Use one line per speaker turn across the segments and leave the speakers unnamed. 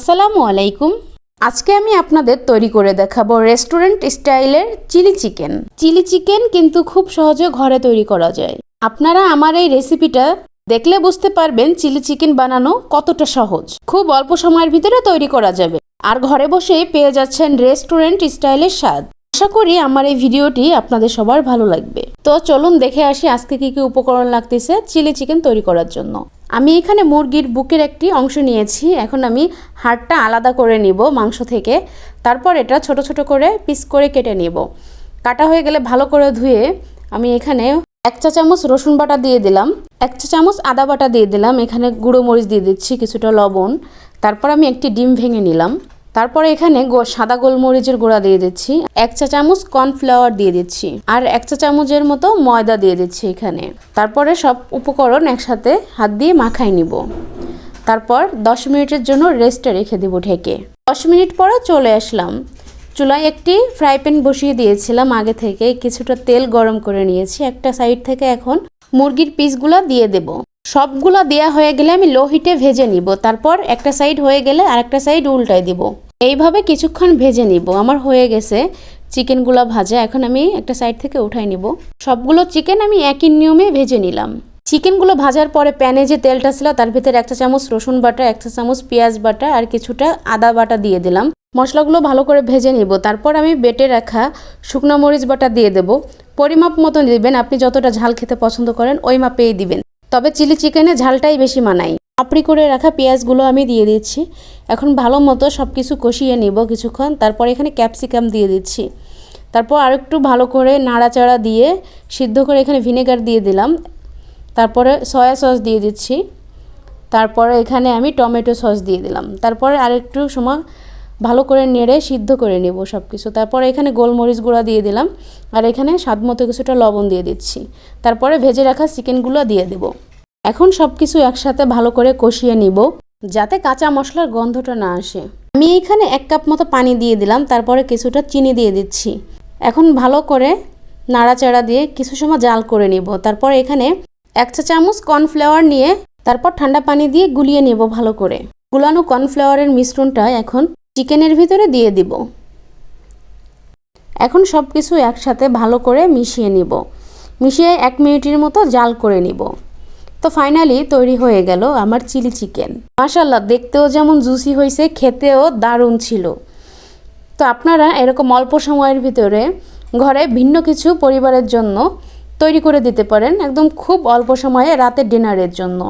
আসসালামু আলাইকুম। আজকে আমি আপনাদের তৈরি করে দেখাবো রেস্টুরেন্ট স্টাইলের চিলি চিকেন। চিলি চিকেন কিন্তু খুব সহজে ঘরে তৈরি করা যায়। আপনারা আমার এই রেসিপিটা দেখলে বুঝতে পারবেন চিলি চিকেন বানানো কতটা সহজ। খুব অল্প সময়ের ভিতরে তৈরি করা যাবে আর ঘরে বসেই পেয়ে যাচ্ছেন রেস্টুরেন্ট স্টাইলের স্বাদ। আশা করি আমার এই ভিডিওটি আপনাদের সবার ভালো লাগবে। তো চলুন দেখে আসি আজকে কি কি উপকরণ লাগতেছে চিলি চিকেন তৈরি করার জন্য। আমি এখানে মুরগির বুকের একটি অংশ নিয়েছি। এখন আমি হাড়টা আলাদা করে নিব মাংস থেকে। তারপর এটা ছোট ছোট করে পিস করে কেটে নিব। কাটা হয়ে গেলে ভালো করে ধুয়ে আমি এখানে 1 চা চামচ রসুন বাটা দিয়ে দিলাম, 1 চা চামচ আদা বাটা দিয়ে দিলাম, এখানে গুঁড়ো মরিচ দিয়ে দিচ্ছি, কিছুটা লবণ। তারপর আমি একটি ডিম ভেঙে নিলাম। তারপরে এখানে সাদা গোলমরিচের গুঁড়া দিয়ে দিচ্ছি, 1 চা চামচ কর্নফ্লাওয়ার দিয়ে দিচ্ছি আর 1 চা চামচের মতো ময়দা দিয়ে দিচ্ছি এখানে। তারপরে সব উপকরণ একসাথে হাত দিয়ে মাখাই নিব। তারপর 10 মিনিটের জন্য রেস্টে রেখে দেব ঢেকে। 10 মিনিট পরে চলে আসলাম। চুলায় একটি ফ্রাই প্যান বসিয়ে দিয়েছিলাম, আগে থেকে কিছুটা তেল গরম করে নিয়েছি। একটা সাইড থেকে এখন মুরগির পিসগুলো দিয়ে দেব। সবগুলো দেয়া হয়ে গেলে আমি লো হিটে ভেজে নিব। তারপর একটা সাইড হয়ে গেলে আরেকটা সাইড উল্টায় দিব। এইভাবে কিছুক্ষণ ভেজে নিব। আমার হয়ে গেছে চিকেনগুলো ভাজা। এখন আমি একটা সাইড থেকে উঠাই নিব। সবগুলো চিকেন আমি একই নিয়মে ভেজে নিলাম। চিকেনগুলো ভাজার পরে প্যানে যে তেলটা ছিল তার ভিতরে 1 চা চামচ রসুন বাটা, 1 চা চামচ পেঁয়াজ বাটা আর কিছুটা আদা বাটা দিয়ে দিলাম। মশলাগুলো ভালো করে ভেজে নিব। তারপর আমি বেটে রাখা শুকনো মরিচ বাটা দিয়ে দেব। পরিমাপ মতো দিবেন, আপনি যতটা ঝাল খেতে পছন্দ করেন ওই মাপেই দিবেন। তবে চিলি চিকেনে ঝালটাই বেশি মানায়। আপনি করে রাখা পেঁয়াজগুলো আমি দিয়ে দিচ্ছি। এখন ভালো মতো সব কিছু কষিয়ে নিব কিছুক্ষণ। তারপর এখানে ক্যাপসিকাম দিয়ে দিচ্ছি। তারপর আরেকটু ভালো করে নাড়াচাড়া দিয়ে সিদ্ধ করে এখানে ভিনেগার দিয়ে দিলাম। তারপরে সয়া সস দিয়ে দিচ্ছি। তারপরে এখানে আমি টমেটো সস দিয়ে দিলাম। তারপরে আরেকটু সময় ভালো করে নেড়ে সিদ্ধ করে নেব সব কিছু। তারপরে এখানে গোলমরিচ গুঁড়া দিয়ে দিলাম আর এখানে স্বাদ মতো কিছুটা লবণ দিয়ে দিচ্ছি। তারপরে ভেজে রাখা চিকেনগুলো দিয়ে দেব। এখন সব কিছু একসাথে ভালো করে কষিয়ে নিব যাতে কাঁচা মশলার গন্ধটা না আসে। আমি এখানে 1 কাপ মতো পানি দিয়ে দিলাম। তারপরে কিছুটা চিনি দিয়ে দিচ্ছি। এখন ভালো করে নাড়াচাড়া দিয়ে কিছু সময় জাল করে নিব। তারপর এখানে 1 চা চামচ কর্নফ্লাওয়ার নিয়ে তারপর ঠান্ডা পানি দিয়ে গুলিয়ে নেব ভালো করে। গুলানো কর্নফ্লাওয়ারের মিশ্রণটা এখন চিকেনের ভিতরে দিয়ে দিব। এখন সব কিছু একসাথে ভালো করে মিশিয়ে নিব। মিশিয়ে 1 মিনিটের মতো জাল করে নিব। তো ফাইনালি তৈরি হয়ে গেল আমার চিলি চিকেন। মাশাআল্লাহ, দেখতেও যেমন জুসি হয়েছে, খেতেও দারুণ ছিল। তো আপনারা এরকম অল্প সময়ের ভিতরে ঘরে ভিন্ন কিছু পরিবারের জন্য তৈরি করে দিতে পারেন, একদম খুব অল্প সময়ে রাতের ডিনারের জন্য।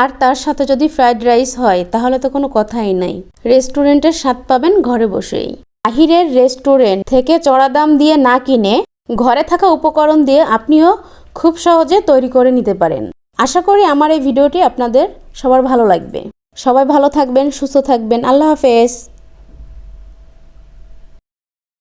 আর তার সাথে যদি ফ্রাইড রাইস হয় তাহলে তো কোনো কথাই নাই। রেস্টুরেন্টের স্বাদ পাবেন ঘরে বসেই। বাহিরের রেস্টুরেন্ট থেকে চড়া দাম দিয়ে না কিনে ঘরে থাকা উপকরণ দিয়ে আপনিও খুব সহজে তৈরি করে নিতে পারেন। আশা করি আমার এই ভিডিওটি আপনাদের সবার ভালো লাগবে। সবাই ভালো থাকবেন, সুস্থ থাকবেন। আল্লাহ হাফেজ।